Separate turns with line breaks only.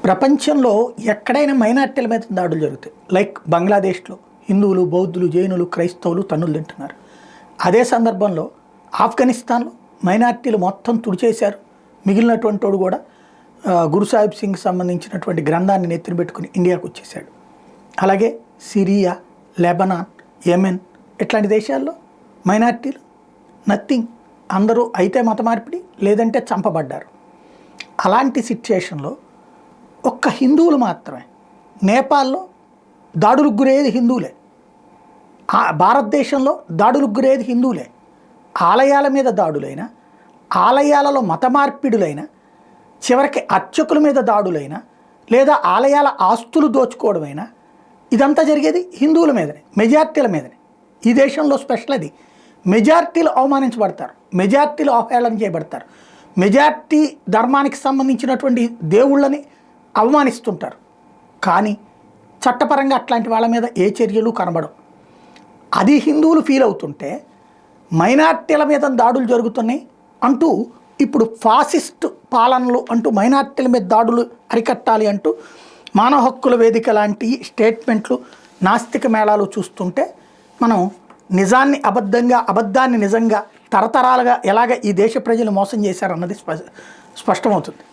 ప్రపంచంలో ఎక్కడైనా మైనార్టీల మీద దాడులు జరుగుతాయి. లైక్ బంగ్లాదేశ్లో హిందువులు, బౌద్ధులు, జైనులు, క్రైస్తవులు తన్నులు తింటున్నారు. అదే సందర్భంలో ఆఫ్ఘనిస్తాన్లో మైనార్టీలు మొత్తం తుడిచేశారు. మిగిలినటువంటి వాడు కూడా గురు సాహిబ్ సింగ్ సంబంధించినటువంటి గ్రంథాన్ని నెత్తిన పెట్టుకుని ఇండియాకు వచ్చేసాడు. అలాగే సిరియా, లెబనాన్, యెమెన్ ఇట్లాంటి దేశాల్లో మైనార్టీలు నథింగ్. అందరూ అయితే మత మార్పిడి లేదంటే చంపబడ్డారు. అలాంటి సిచ్యుయేషన్లో ఒక్క హిందువులు మాత్రమే. నేపాల్లో దాడులకు గురయ్యేది హిందువులే, భారతదేశంలో దాడులకు గురయ్యేది హిందువులే. ఆలయాల మీద దాడులైనా, ఆలయాలలో మత మార్పిడులైనా, చివరికి అర్చకుల మీద దాడులైనా, లేదా ఆలయాల ఆస్తులు దోచుకోవడమైనా ఇదంతా జరిగేది హిందువుల మీదనే, మెజార్టీల మీదనే. ఈ దేశంలో స్పెషల్ అది. మెజార్టీలు అవమానించబడతారు, మెజార్టీలు అవహేళన చేయబడతారు, మెజార్టీ ధర్మానికి సంబంధించినటువంటి దేవుళ్ళని అవమానిస్తుంటారు. కానీ చట్టపరంగా అట్లాంటి వాళ్ళ మీద ఏ చర్యలు కనబడవు. అది హిందువులు ఫీల్ అవుతుంటే మైనార్టీల మీద దాడులు జరుగుతున్నాయి అంటూ ఇప్పుడు ఫాసిస్ట్ పాలనలు అంటూ మైనార్టీల మీద దాడులు అరికట్టాలి అంటూ మానవ హక్కుల వేదిక లాంటి స్టేట్మెంట్లు, నాస్తిక మేళాలు చూస్తుంటే మనం నిజాన్ని అబద్ధంగా, అబద్ధాన్ని నిజంగా తరతరాలుగా ఎలాగ ఈ దేశ ప్రజలు మోసం చేశారన్నది స్పష్టమవుతుంది.